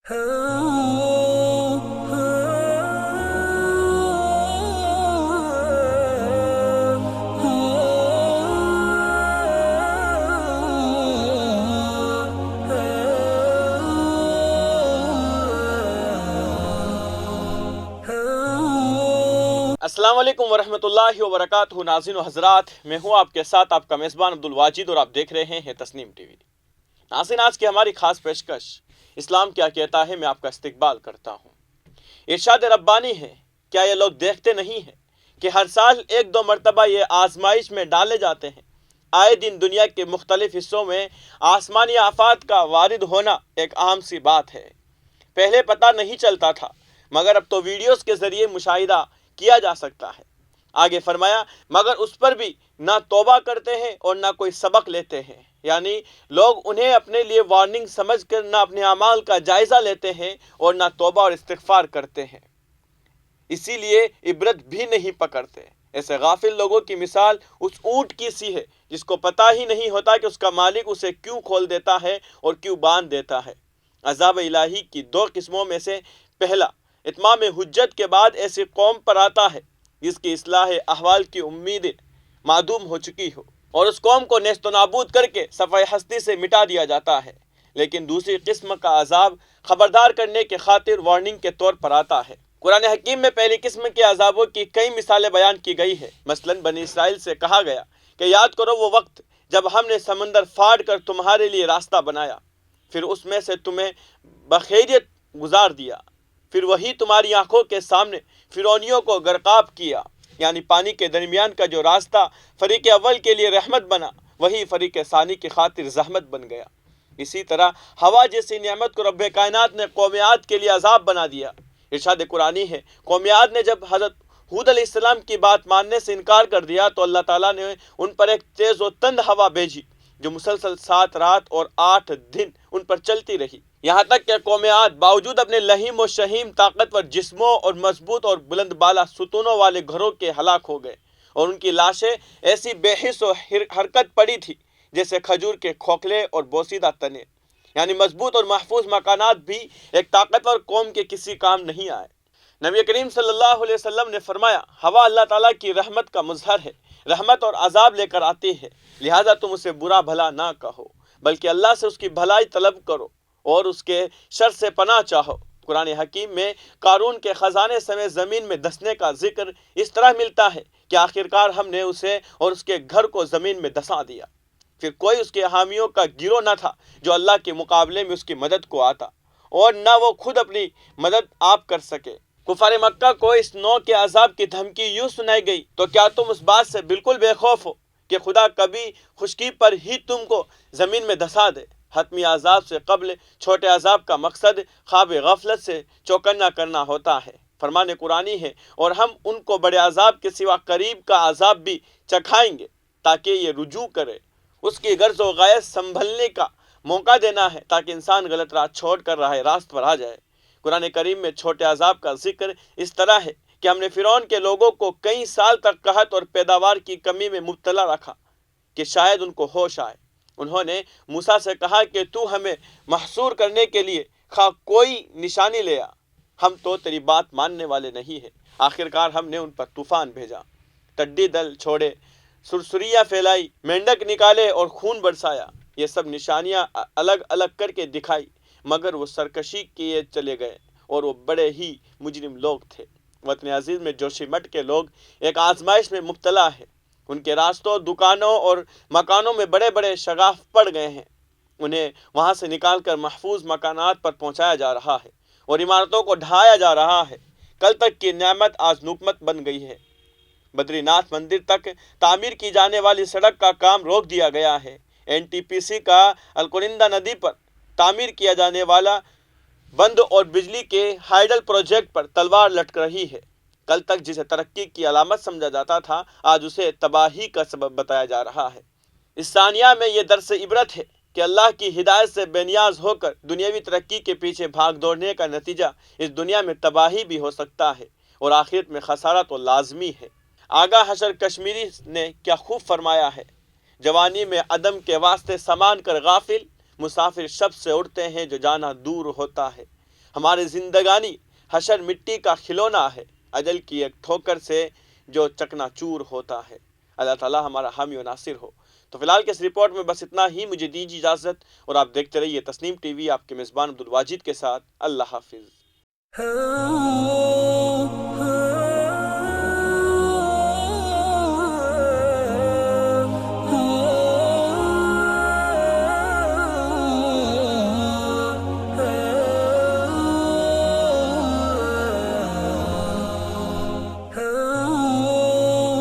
السلام علیکم ورحمۃ اللہ وبرکاتہ. ناظرین و حضرات، میں ہوں آپ کے ساتھ آپ کا میزبان عبدالواجد اور آپ دیکھ رہے ہیں تسنیم ٹی وی. ناظرین، آج کی ہماری خاص پیشکش اسلام کیا کہتا ہے میں آپ کا استقبال کرتا ہوں. ارشاد ربانی ہے، کیا یہ لوگ دیکھتے نہیں ہیں کہ ہر سال ایک دو مرتبہ یہ آزمائش میں ڈالے جاتے ہیں. آئے دن دنیا کے مختلف حصوں میں آسمانی آفات کا وارد ہونا ایک عام سی بات ہے. پہلے پتہ نہیں چلتا تھا، مگر اب تو ویڈیوز کے ذریعے مشاہدہ کیا جا سکتا ہے. آگے فرمایا، مگر اس پر بھی نہ توبہ کرتے ہیں اور نہ کوئی سبق لیتے ہیں. یعنی لوگ انہیں اپنے لیے وارننگ سمجھ کر نہ اپنے اعمال کا جائزہ لیتے ہیں اور نہ توبہ اور استغفار کرتے ہیں، اسی لیے عبرت بھی نہیں پکڑتے. ایسے غافل لوگوں کی مثال اس اونٹ کی سی ہے جس کو پتہ ہی نہیں ہوتا کہ اس کا مالک اسے کیوں کھول دیتا ہے اور کیوں باندھ دیتا ہے. عذاب الہی کی دو قسموں میں سے پہلا اتمام حجت کے بعد ایسی قوم پر آتا ہے جس کی اصلاح احوال کی امید معدوم ہو چکی ہو، اور اس قوم کو نیست و نابود کر کے صفحہ ہستی سے مٹا دیا جاتا ہے. لیکن دوسری قسم کا عذاب خبردار کرنے کے خاطر وارننگ کے طور پر آتا ہے. قرآن حکیم میں پہلی قسم کے عذابوں کی کئی مثالیں بیان کی گئی ہے. مثلا بنی اسرائیل سے کہا گیا کہ یاد کرو وہ وقت جب ہم نے سمندر پھاڑ کر تمہارے لیے راستہ بنایا، پھر اس میں سے تمہیں بخیریت گزار دیا، پھر وہی تمہاری آنکھوں کے سامنے فرعونیوں کو غرقاب کیا. یعنی پانی کے درمیان کا جو راستہ فریق اول کے لیے رحمت بنا، وہی فریق ثانی کی خاطر زحمت بن گیا. اسی طرح ہوا جیسی نعمت کو رب کائنات نے قوم عاد کے لیے عذاب بنا دیا. ارشاد قرآنی ہے، قوم عاد نے جب حضرت ہود علیہ السلام کی بات ماننے سے انکار کر دیا تو اللہ تعالیٰ نے ان پر ایک تیز و تند ہوا بھیجی جو مسلسل 7 رات اور 8 دن ان پر چلتی رہی. یہاں تک کہ قوم عاد باوجود اپنے لہیم و شہیم طاقتور جسموں اور مضبوط اور بلند بالا ستونوں والے گھروں کے ہلاک ہو گئے، اور ان کی لاشیں ایسی بے حس و حرکت پڑی تھی جیسے کھجور کے کھوکھلے اور بوسیدہ تنے. یعنی مضبوط اور محفوظ مکانات بھی ایک طاقتور قوم کے کسی کام نہیں آئے. نبی کریم صلی اللہ علیہ وسلم نے فرمایا، ہوا اللہ تعالیٰ کی رحمت کا مظہر ہے، رحمت اور عذاب لے کر آتی ہے، لہذا تم اسے برا بھلا نہ کہو بلکہ اللہ سے اس کی بھلائی طلب کرو اور اس کے شر سے پناہ چاہو. قرآن حکیم میں قارون کے خزانے سمیت زمین میں دسنے کا ذکر اس طرح ملتا ہے کہ آخرکار ہم نے اسے اور اس کے گھر کو زمین میں دسا دیا. پھر کوئی اس کے حامیوں کا گروہ نہ تھا جو اللہ کے مقابلے میں اس کی مدد کو آتا، اور نہ وہ خود اپنی مدد آپ کر سکے. کفار مکہ کو اس نوع کے عذاب کی دھمکی یوں سنائی گئی تو کیا تم اس بات سے بالکل بے خوف ہو کہ خدا کبھی خشکی پر ہی تم کو زمین میں دسا دے؟ حتمی عذاب سے قبل چھوٹے عذاب کا مقصد خواب غفلت سے چوکنا کرنا ہوتا ہے. فرمان قرآنی ہے، اور ہم ان کو بڑے عذاب کے سوا قریب کا عذاب بھی چکھائیں گے تاکہ یہ رجوع کرے. اس کی غرض و غایت سنبھلنے کا موقع دینا ہے تاکہ انسان غلط راہ چھوڑ کر راہ راست پر آ جائے. قرآن کریم میں چھوٹے عذاب کا ذکر اس طرح ہے کہ ہم نے فرعون کے لوگوں کو کئی سال تک قحط اور پیداوار کی کمی میں مبتلا رکھا کہ شاید ان کو ہوش آئے. انہوں نے موسیٰ سے کہا کہ تو ہمیں محصور کرنے کے لیے خواہ کوئی نشانی لے آ، ہم تو تیری بات ماننے والے نہیں ہیں. آخرکار ہم نے ان پر طوفان بھیجا، ٹڈی دل چھوڑے، سرسریاں پھیلائی، مینڈک نکالے اور خون برسایا. یہ سب نشانیاں الگ الگ کر کے دکھائی، مگر وہ سرکشی کیے چلے گئے اور وہ بڑے ہی مجرم لوگ تھے. وطن عزیز میں جوشی مٹ کے لوگ ایک آزمائش میں مبتلا ہے. ان کے راستوں، دکانوں اور مکانوں میں بڑے بڑے شگاف پڑ گئے ہیں. انہیں وہاں سے نکال کر محفوظ مکانات پر پہنچایا جا رہا ہے اور عمارتوں کو ڈھایا جا رہا ہے. کل تک کی نعمت آج نقمت بن گئی ہے. بدری ناتھ مندر تک تعمیر کی جانے والی سڑک کا کام روک دیا گیا ہے. این ٹی پی سی کا الکنندا ندی پر تعمیر کیا جانے والا بند اور بجلی کے ہائیڈل پروجیکٹ پر تلوار لٹک رہی ہے. کل تک جسے ترقی کی علامت سمجھا جاتا تھا، آج اسے تباہی کا سبب بتایا جا رہا ہے. اس ثانیہ میں یہ درس عبرت ہے کہ اللہ کی ہدایت سے بے نیاز ہو کر دنیاوی ترقی کے پیچھے بھاگ دوڑنے کا نتیجہ اس دنیا میں تباہی بھی ہو سکتا ہے اور آخرت میں خسارہ تو لازمی ہے. آغا حشر کشمیری نے کیا خوب فرمایا ہے، جوانی میں عدم کے واسطے سامان کر غافل، مسافر شب سے اڑتے ہیں جو جانا دور ہوتا ہے. ہماری زندگانی حشر مٹی کا کھلونا ہے، اجل کی ایک ٹھوکر سے جو چکنا چور ہوتا ہے۔ اللہ تعالیٰ ہمارا حامی و ناصر ہو۔ تو فی الحال کے اس رپورٹ میں بس اتنا ہی، مجھے دیجیے اجازت اور آپ دیکھتے رہیے تسنیم ٹی وی، آپ کے میزبان عبدالواجد کے ساتھ۔ اللہ حافظ۔